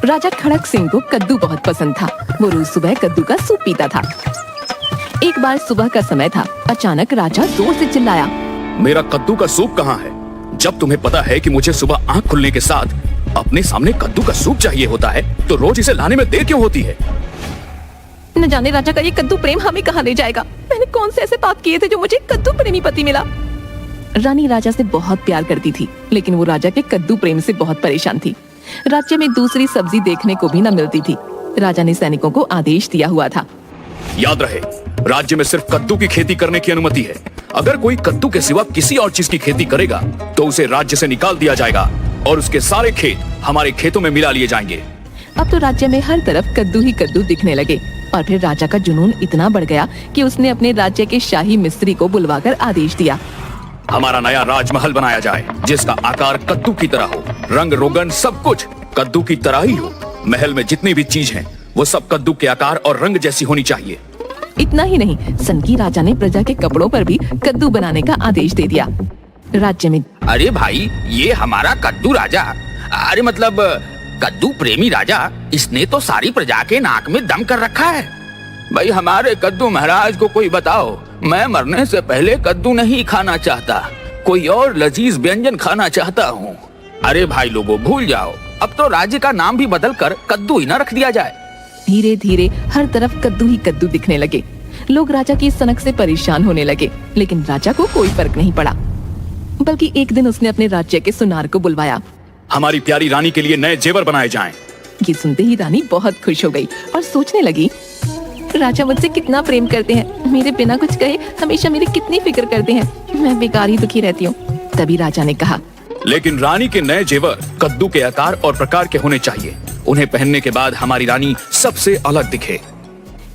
राजा खड़क सिंह को कद्दू बहुत पसंद था। वो रोज सुबह कद्दू का सूप पीता था। एक बार सुबह का समय था। अचानक राजा जोर से चिल्लाया, मेरा कद्दू का सूप कहाँ है? जब तुम्हें पता है कि मुझे सुबह आँख खुलने के साथ अपने सामने कद्दू का सूप चाहिए होता है, तो रोज इसे लाने में देर क्यों होती है? न जाने राजा का ये कद्दू प्रेम हमें कहाँ ले जाएगा। मैंने कौन से ऐसे पाप किए थे जो मुझे कद्दू प्रेमी पति मिला। रानी राजा से बहुत प्यार करती थी, लेकिन वो राजा के कद्दू प्रेम से बहुत परेशान थी। राज्य में दूसरी सब्जी देखने को भी न मिलती थी। राजा ने सैनिकों को आदेश दिया हुआ था, याद रहे, राज्य में सिर्फ कद्दू की खेती करने की अनुमति है। अगर कोई कद्दू के सिवा किसी और चीज की खेती करेगा तो उसे राज्य से निकाल दिया जाएगा और उसके सारे खेत हमारे खेतों में मिला लिए जाएंगे। अब तो राज्य में हर तरफ कद्दू ही कद्दू दिखने लगे और फिर राजा का जुनून इतना बढ़ गया कि उसने अपने राज्य के शाही मिस्त्री को बुलवाकर आदेश दिया, हमारा नया राजमहल बनाया जाए जिसका आकार कद्दू की तरह हो, रंग रोगन सब कुछ कद्दू की तरह ही हो। महल में जितनी भी चीज हैं, वो सब कद्दू के आकार और रंग जैसी होनी चाहिए। इतना ही नहीं, सनकी राजा ने प्रजा के कपड़ों पर भी कद्दू बनाने का आदेश दे दिया। राज्य में अरे भाई, ये हमारा कद्दू राजा, अरे मतलब कद्दू प्रेमी राजा, इसने तो सारी प्रजा के नाक में दम कर रखा है। भाई हमारे कद्दू महाराज को कोई बताओ, मैं मरने से पहले कद्दू नहीं खाना चाहता, कोई और लजीज व्यंजन खाना चाहता हूँ। अरे भाई लोगों, भूल जाओ, अब तो राज्य का नाम भी बदल कर कद्दू ही न रख दिया जाए। धीरे धीरे हर तरफ कद्दू ही कद्दू दिखने लगे। लोग राजा की सनक से परेशान होने लगे, लेकिन राजा को कोई फर्क नहीं पड़ा। बल्कि एक दिन उसने अपने राज्य के सुनार को बुलवाया। हमारी प्यारी रानी के लिए नए जेवर बनाए जाएं। ये सुनते ही रानी बहुत खुश हो गई और सोचने लगी, राजा मुझसे कितना प्रेम करते हैं, मेरे बिना कुछ कहे हमेशा मेरी कितनी फिक्र करते हैं, मैं बेकार ही दुखी रहती हूँ। तभी राजा ने कहा, लेकिन रानी के नए जेवर कद्दू के आकार और प्रकार के होने चाहिए। उन्हें पहनने के बाद हमारी रानी सबसे अलग दिखे।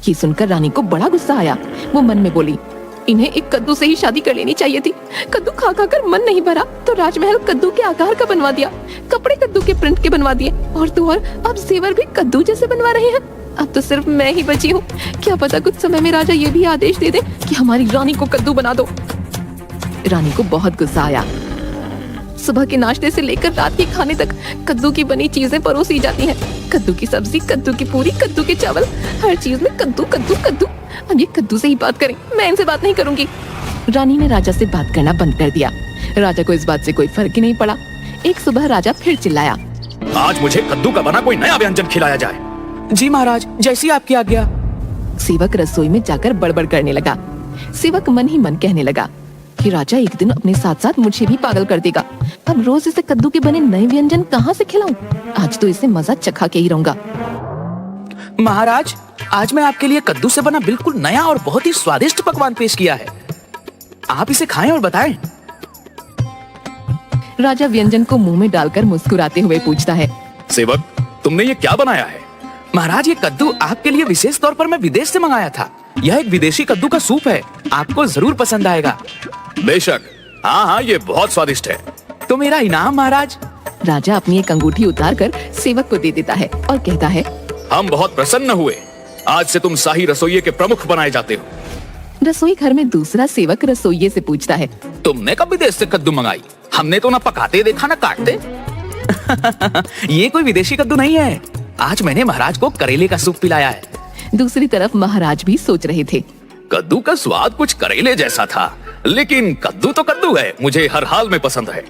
ये सुनकर रानी को बड़ा गुस्सा आया। वो मन में बोली, इन्हें एक कद्दू से ही शादी कर लेनी चाहिए थी। कद्दू खा खा कर मन नहीं भरा तो राजमहल कद्दू के आकार का बनवा दिया, कपड़े कद्दू के प्रिंट के बनवा दिए और तो और अब जेवर भी कद्दू जैसे बनवा रहे हैं। अब तो सिर्फ मैं ही बची हूँ। क्या पता कुछ समय में राजा ये भी आदेश दे दे कि हमारी रानी को कद्दू बना दो। रानी को बहुत गुस्सा आया। सुबह के नाश्ते से लेकर रात के खाने तक कद्दू की बनी चीजें परोसी जाती हैं। कद्दू की सब्जी, कद्दू की पूरी, कद्दू के चावल, हर चीज में कद्दू कद्दू कद्दू। अब ये कद्दू से ही बात करें, मैं इनसे बात नहीं करूंगी। रानी ने राजा से बात करना बंद कर दिया। राजा को इस बात से कोई फर्क ही नहीं पड़ा। एक सुबह राजा फिर चिल्लाया, आज मुझे कद्दू का बना कोई नया व्यंजन खिलाया जाए। जी महाराज, जैसी आपकी आज्ञा। सेवक रसोई में जाकर बड़बड़ करने लगा। सेवक मन ही मन कहने लगा कि राजा एक दिन अपने साथ साथ मुझे भी पागल कर देगा। अब रोज इसे कद्दू के बने नए व्यंजन कहाँ से खिलाऊं? आज तो इसे मजा चखा के ही रहूंगा। महाराज, आज मैं आपके लिए कद्दू से बना बिल्कुल नया और बहुत ही स्वादिष्ट पकवान पेश किया है। आप इसे खाएं और बताएं। राजा व्यंजन को मुंह में डालकर मुस्कुराते हुए पूछता है, सेवक, तुमने ये क्या बनाया है? महाराज, ये कद्दू आपके लिए विशेष तौर पर मैं विदेश से मंगाया था। यह एक विदेशी कद्दू का सूप है, आपको जरूर पसंद आएगा। बेशक, हाँ हाँ, ये बहुत स्वादिष्ट है। तो मेरा इनाम महाराज। राजा अपनी एक अंगूठी उतार कर सेवक को दे देता है और कहता है, हम बहुत प्रसन्न हुए। आज से तुम शाही रसोइये के प्रमुख बनाए जाते हो। रसोई घर में दूसरा सेवक रसोइये से पूछता है, तुमने कब विदेश से कद्दू मंगाई? हमने तो ना पकाते देखा ना काटते। ये कोई विदेशी कद्दू नहीं है। आज मैंने महाराज को करेले का सूप पिलाया है। दूसरी तरफ महाराज भी सोच रहे थे, कद्दू का स्वाद कुछ करेले जैसा था, लेकिन कद्दू तो कद्दू है, मुझे हर हाल में पसंद है।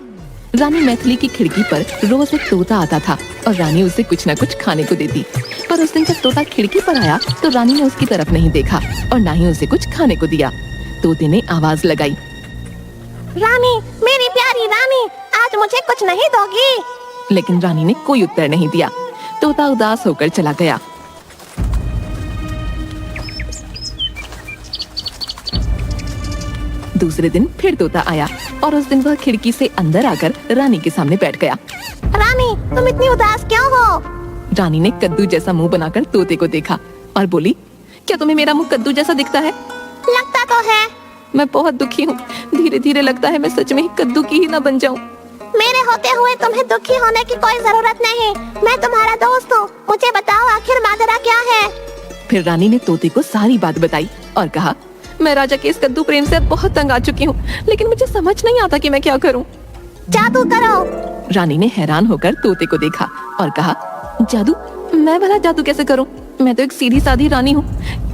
रानी मैथिली की खिड़की पर रोज एक तोता आता था और रानी उसे कुछ न कुछ खाने को देती। पर उस दिन जब तोता खिड़की पर आया तो रानी ने उसकी तरफ नहीं देखा और न ही उसे कुछ खाने को दिया। तोते ने आवाज लगाई, रानी, मेरी प्यारी रानी, आज मुझे कुछ नहीं दोगी? लेकिन रानी ने कोई उत्तर नहीं दिया। तोता उदास होकर चला गया। दूसरे दिन फिर तोता आया और उस दिन वह खिड़की से अंदर आकर रानी के सामने बैठ गया। रानी, तुम इतनी उदास क्यों हो? रानी ने कद्दू जैसा मुंह बनाकर तोते को देखा और बोली, क्या तुम्हें मेरा मुंह कद्दू जैसा दिखता है? लगता तो है। मैं बहुत दुखी हूँ। धीरे धीरे लगता है मैं सच में ही कद्दू की ही ना बन जाऊँ। मेरे होते हुए तुम्हें दुखी होने की कोई जरूरत नहीं। मैं तुम्हारा दोस्त हूँ। मुझे बताओ आखिर माजरा क्या है? फिर रानी ने तोते को सारी बात बताई और कहा, मैं राजा के इस कद्दू प्रेम से अब बहुत तंग आ चुकी हूँ, लेकिन मुझे समझ नहीं आता कि मैं क्या करूँ। जादू करो। रानी ने हैरान होकर तोते को देखा और कहा, जादू? मैं भला जादू कैसे करूं? मैं तो एक सीधी सादी रानी हूँ।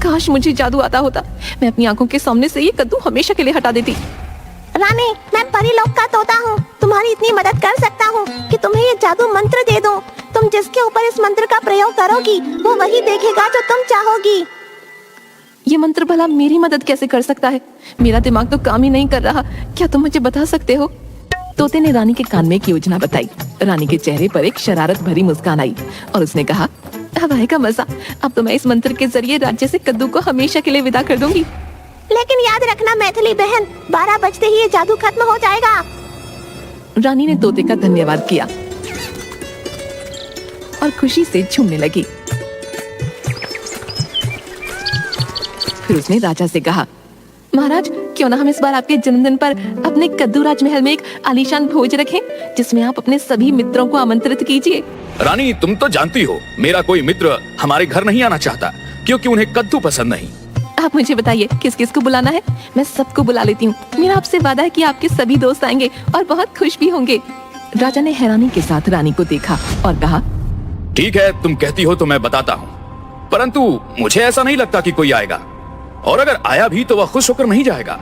काश मुझे जादू आता होता, मैं अपनी आंखों के सामने से ये कद्दू हमेशा के लिए हटा देती। रानी, मैं परीलोक का तोता हूँ, तुम्हारी इतनी मदद कर सकता हूँ कि तुम्हें ये जादू मंत्र दे दूँ। तुम जिसके ऊपर इस मंत्र का प्रयोग करोगी वो वही देखेगा जो तुम चाहोगी। ये मंत्र भला मेरी मदद कैसे कर सकता है? मेरा दिमाग तो काम ही नहीं कर रहा, क्या तुम मुझे बता सकते हो? तोते ने रानी के कान में एक योजना बताई। रानी के चेहरे पर एक शरारत भरी मुस्कान आई और उसने कहा, अब आएगा मजा। अब तो मैं इस मंत्र के जरिए राज्य से कद्दू को हमेशा के लिए विदा कर दूंगी। लेकिन याद रखना मैथिली बहन, 12 बजते ही ये जादू खत्म हो जाएगा। रानी ने तोते का धन्यवाद किया और खुशी से झूमने लगी। फिर उसने राजा से कहा, महाराज, क्यों ना हम इस बार आपके जन्मदिन पर अपने कद्दू राजमहल में एक आलीशान भोज रखें, जिसमें आप अपने सभी मित्रों को आमंत्रित कीजिए। रानी, तुम तो जानती हो मेरा कोई मित्र हमारे घर नहीं आना चाहता क्योंकि उन्हें कद्दू पसंद नहीं। आप मुझे बताइए किस किस को बुलाना है, मैं सबको बुला लेती हूँ। मेरा आपसे वादा है कि आपके सभी दोस्त आएंगे और बहुत खुश भी होंगे। राजा ने हैरानी के साथ रानी को देखा और कहा, ठीक है, तुम कहती हो तो मैं बताता हूँ, परंतु मुझे ऐसा नहीं लगता कि कोई आएगा, और अगर आया भी तो वह खुश होकर नहीं जाएगा।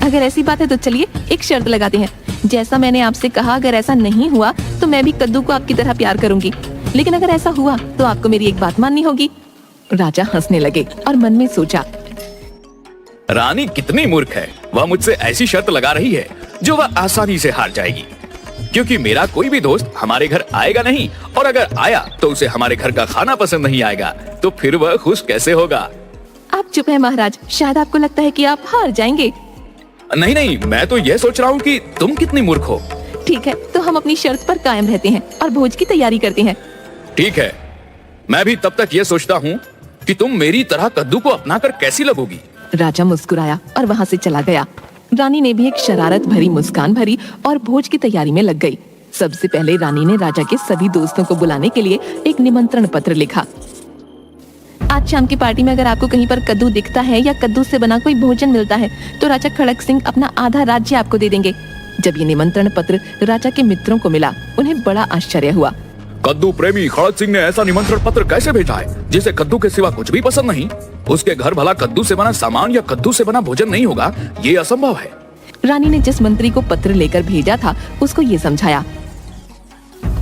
अगर ऐसी बात है तो चलिए एक शर्त लगाते हैं। जैसा मैंने आपसे कहा, अगर ऐसा नहीं हुआ तो मैं भी कद्दू को आपकी तरह प्यार करूंगी, लेकिन अगर ऐसा हुआ तो आपको मेरी एक बात माननी होगी। राजा हंसने लगे और मन में सोचा, रानी कितनी मूर्ख है, वह मुझसे ऐसी शर्त लगा रही है जो वह आसानी से हार जाएगी, क्योंकि मेरा कोई भी दोस्त हमारे घर आएगा नहीं, और अगर आया तो उसे हमारे घर का खाना पसंद नहीं आएगा, तो फिर वह खुश कैसे होगा। आप चुप हैं महाराज, शायद आपको लगता है कि आप हार जाएंगे। नहीं नहीं, मैं तो यह सोच रहा हूँ कि तुम कितनी मूर्ख हो। ठीक है, तो हम अपनी शर्त पर कायम रहते हैं और भोज की तैयारी करते हैं। ठीक है, मैं भी तब तक ये सोचता हूँ कि तुम मेरी तरह कद्दू को अपनाकर कैसी लगोगी। राजा मुस्कुराया और वहाँ से चला गया। रानी ने भी एक शरारत भरी मुस्कान भरी और भोज की तैयारी में लग गई। सबसे पहले रानी ने राजा के सभी दोस्तों को बुलाने के लिए एक निमंत्रण पत्र लिखा। आज शाम की पार्टी में अगर आपको कहीं पर कद्दू दिखता है या कद्दू से बना कोई भोजन मिलता है तो राजा खड़क सिंह अपना आधा राज्य आपको दे देंगे। जब ये निमंत्रण पत्र राजा के मित्रों को मिला, उन्हें बड़ा आश्चर्य हुआ। कद्दू प्रेमी खड़क सिंह ने ऐसा निमंत्रण पत्र कैसे भेजा है जिसे कद्दू के सिवा कुछ भी पसंद नहीं? उसके घर भला कद्दू से बना सामान या कद्दू से बना भोजन नहीं होगा, ये असंभव है। रानी ने जिस मंत्री को पत्र लेकर भेजा था उसको ये समझाया,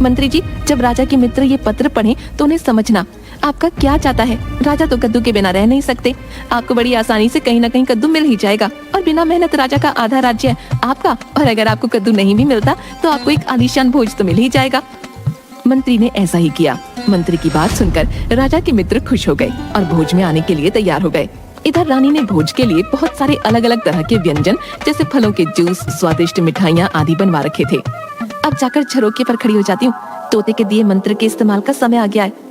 मंत्री जी, जब राजा के मित्र ये पत्र पढ़ें तो उन्हें समझना आपका क्या चाहता है। राजा तो कद्दू के बिना रह नहीं सकते। आपको बड़ी आसानी से कहीं न कहीं कद्दू मिल ही जाएगा और बिना मेहनत राजा का आधा राज्य आपका, और अगर आपको कद्दू नहीं भी मिलता तो आपको एक आलीशान भोज तो मिल ही जाएगा। मंत्री ने ऐसा ही किया। मंत्री की बात सुनकर राजा के मित्र खुश हो गए और भोज में आने के लिए तैयार हो गए। इधर रानी ने भोज के लिए बहुत सारे अलग अलग तरह के व्यंजन जैसे फलों के जूस, स्वादिष्ट मिठाइयाँ आदि बनवा रखे थे। अब जाकर झरोके पर खड़ी हो जाती हूँ, तोते के दिए मंत्र के इस्तेमाल का समय आ गया है।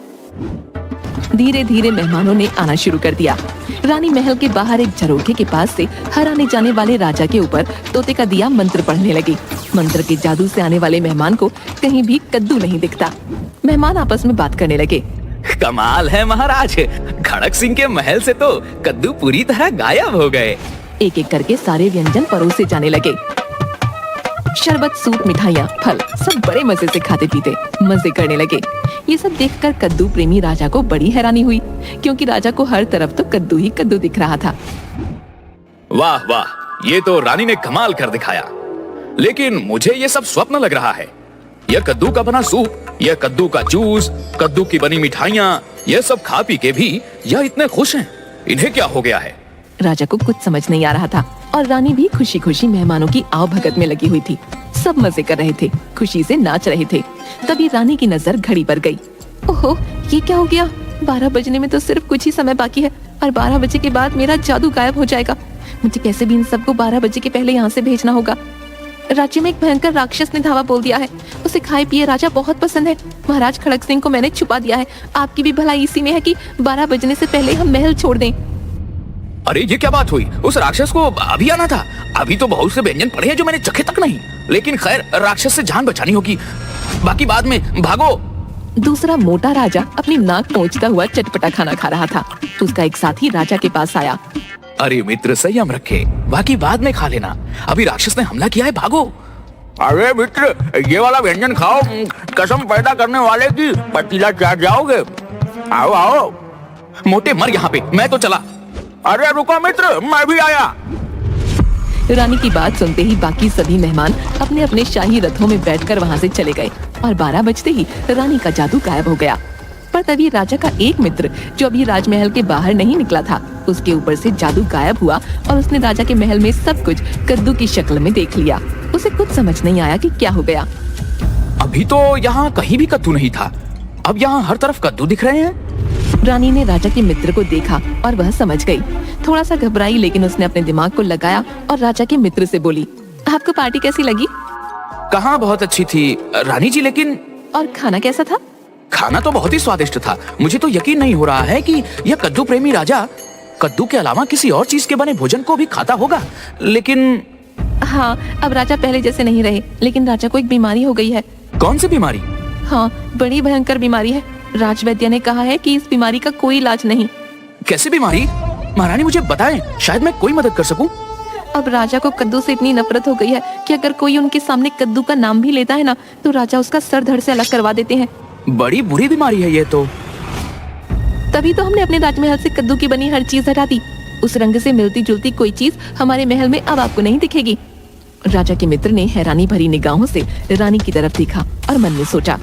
धीरे धीरे मेहमानों ने आना शुरू कर दिया। रानी महल के बाहर एक झरोखे के पास से हर आने जाने वाले राजा के ऊपर तोते का दिया मंत्र पढ़ने लगी। मंत्र के जादू से आने वाले मेहमान को कहीं भी कद्दू नहीं दिखता। मेहमान आपस में बात करने लगे। कमाल है महाराज, खड़क सिंह के महल से तो कद्दू पूरी तरह गायब हो गए। एक एक करके सारे व्यंजन परोसे जाने लगे। शरबत, सूप, मिठाइयाँ, फल सब बड़े मजे से खाते पीते मजे करने लगे। ये सब देखकर कद्दू प्रेमी राजा को बड़ी हैरानी हुई, क्योंकि राजा को हर तरफ तो कद्दू ही कद्दू दिख रहा था। वाह वाह, ये तो रानी ने कमाल कर दिखाया, लेकिन मुझे ये सब स्वप्न लग रहा है। यह कद्दू का बना सूप, यह कद्दू का जूस, कद्दू की बनी मिठाइयाँ, यह सब खा पी के भी यह इतने खुश हैं। इन्हें क्या हो गया है? राजा को कुछ समझ नहीं आ रहा था और रानी भी खुशी खुशी मेहमानों की आव भगत में लगी हुई थी। सब मजे कर रहे थे, खुशी से नाच रहे थे। तभी रानी की नजर घड़ी पर गई। ओहो, ये क्या हो गया? 12 बजने में तो सिर्फ कुछ ही समय बाकी है और 12 बजे के बाद मेरा जादू गायब हो जाएगा। मुझे कैसे भी इन सबको 12 बजे के पहले यहाँ से भेजना होगा। राज्य में एक भयंकर राक्षस ने धावा बोल दिया है। उसे खाए पिए राजा बहुत पसंद है। महाराज खड़क सिंह को मैंने छुपा दिया है। आपकी भी भलाई इसी में है कि 12 बजने से पहले हम महल छोड़ दें। अरे ये क्या बात हुई? उस राक्षस को अभी आना था। अभी तो बहुत से व्यंजन पड़े हैं जो मैंने चखे तक नहीं। लेकिन खैर, राक्षस से जान बचानी होगी, बाकी बाद में। भागो। दूसरा मोटा राजा अपनी नाक पोंछता हुआ चटपटा खाना खा रहा था। उसका एक साथी राजा के पास आया। अरे मित्र, संयम रखे, बाकी बाद में खा लेना। अभी राक्षस ने हमला किया है, भागो। अरे मित्र, ये वाला व्यंजन खाओ, कसम पैदा करने वाले की पतीला चाट जाओगे। आओ आओ। मोटे मर यहाँ पे, मैं तो चला। अरे रुको मित्र, मैं भी आया। रानी की बात सुनते ही बाकी सभी मेहमान अपने अपने शाही रथों में बैठकर वहाँ से चले गए और 12 बजते ही रानी का जादू गायब हो गया। पर तभी राजा का एक मित्र जो अभी राजमहल के बाहर नहीं निकला था, उसके ऊपर से जादू गायब हुआ और उसने राजा के महल में सब कुछ कद्दू की शक्ल में देख लिया। उसे कुछ समझ नहीं आया कि क्या हो गया। अभी तो यहाँ कहीं भी कद्दू नहीं था, अब यहाँ हर तरफ कद्दू दिख रहे हैं। रानी ने राजा के मित्र को देखा और वह समझ गई। थोड़ा सा घबराई, लेकिन उसने अपने दिमाग को लगाया और राजा के मित्र से बोली, आपको पार्टी कैसी लगी? कहाँ बहुत अच्छी थी रानी जी, लेकिन और खाना कैसा था? खाना तो बहुत ही स्वादिष्ट था। मुझे तो यकीन नहीं हो रहा है कि यह कद्दू प्रेमी राजा कद्दू के अलावा किसी और चीज के बने भोजन को भी खाता होगा। लेकिन हाँ, अब राजा पहले जैसे नहीं रहे, लेकिन राजा को एक बीमारी हो गई है। कौन सी बीमारी? हाँ, बड़ी भयंकर बीमारी है। राजवैद्य ने कहा है कि इस बीमारी का कोई इलाज नहीं। कैसी बीमारी? महारानी मुझे बताएं, शायद मैं कोई मदद कर सकूं। अब राजा को कद्दू से इतनी नफरत हो गई है कि अगर कोई उनके सामने कद्दू का नाम भी लेता है ना, तो राजा उसका सर धड़ से अलग करवा देते हैं। बड़ी बुरी बीमारी है ये तो। तभी तो हमने अपने राजमहल से कद्दू की बनी हर चीज हटा दी। उस रंग से मिलती जुलती कोई चीज हमारे महल में अब आपको नहीं दिखेगी। राजा के मित्र ने हैरानी भरी निगाहों से रानी की तरफ देखा और मन में सोचा,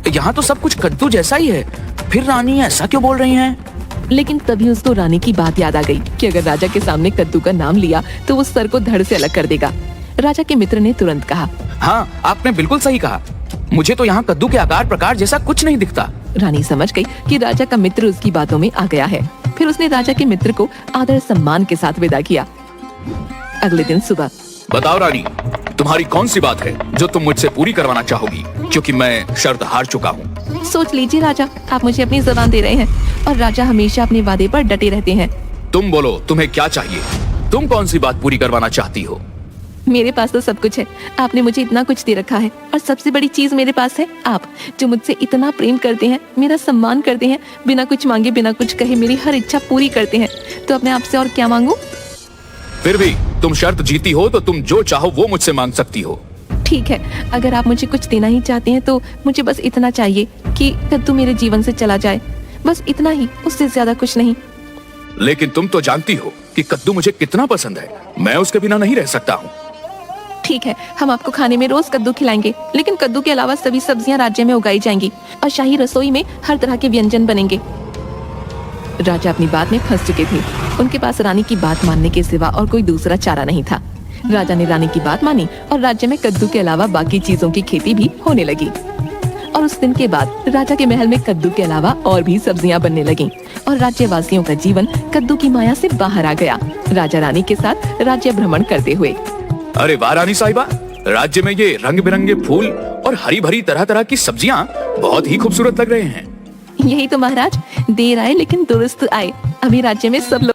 यहाँ तो सब कुछ कद्दू जैसा ही है, फिर रानी ऐसा क्यों बोल रही हैं? लेकिन तभी उसको रानी की बात याद आ गई कि अगर राजा के सामने कद्दू का नाम लिया तो वो सर को धड़ से अलग कर देगा। राजा के मित्र ने तुरंत कहा, हाँ, आपने बिल्कुल सही कहा। मुझे तो यहाँ कद्दू के आकार प्रकार जैसा कुछ नहीं दिखता। रानी समझ गई कि राजा का मित्र उसकी बातों में आ गया है। फिर उसने राजा के मित्र को आदर सम्मान के साथ विदा किया। अगले दिन सुबह, बताओ रानी, तुम्हारी कौन सी बात है जो तुम मुझसे पूरी करवाना चाहोगी, क्योंकि मैं शर्त हार चुका हूँ। सोच लीजिए राजा, आप मुझे अपनी जबान दे रहे हैं और राजा हमेशा अपने वादे पर डटे रहते हैं। तुम बोलो, तुम्हें क्या चाहिए? तुम कौन सी बात पूरी करवाना चाहती हो? मेरे पास तो सब कुछ है। आपने मुझे इतना कुछ दे रखा है और सबसे बड़ी चीज मेरे पास है आप, जो मुझसे इतना प्रेम करते हैं, मेरा सम्मान करते हैं, बिना कुछ मांगे बिना कुछ कहे मेरी हर इच्छा पूरी करते हैं। तो अब मैं आपसे और क्या मांगू? फिर भी तुम शर्त जीती हो तो तुम जो चाहो वो मुझसे मांग सकती हो। ठीक है, अगर आप मुझे कुछ देना ही चाहते हैं तो मुझे बस इतना चाहिए कि कद्दू मेरे जीवन से चला जाए। बस इतना ही, उससे ज्यादा कुछ नहीं। लेकिन तुम तो जानती हो कि कद्दू मुझे कितना पसंद है, मैं उसके बिना नहीं रह सकता हूँ। ठीक है, हम आपको खाने में रोज कद्दू खिलाएंगे, लेकिन कद्दू के अलावा सभी सब्जियां राज्य में उगाई जाएंगी और शाही रसोई में हर तरह के व्यंजन बनेंगे। राजा अपनी बात में फंस चुके थे। उनके पास रानी की बात मानने के सिवा और कोई दूसरा चारा नहीं था। राजा ने रानी की बात मानी और राज्य में कद्दू के अलावा बाकी चीजों की खेती भी होने लगी। और उस दिन के बाद राजा के महल में कद्दू के अलावा और भी सब्जियां बनने लगीं और राज्यवासियों का जीवन कद्दू की माया से बाहर आ गया, राजा रानी के साथ राज्य भ्रमण करते हुए। अरे वाह रानी साहिबा, राज्य में ये रंग बिरंगे फूल और हरी भरी तरह तरह की सब्जियां बहुत ही खूबसूरत लग रहे हैं। यही तो महाराज, देर आए लेकिन दुरुस्त आए। अभी राज्य में सब लोग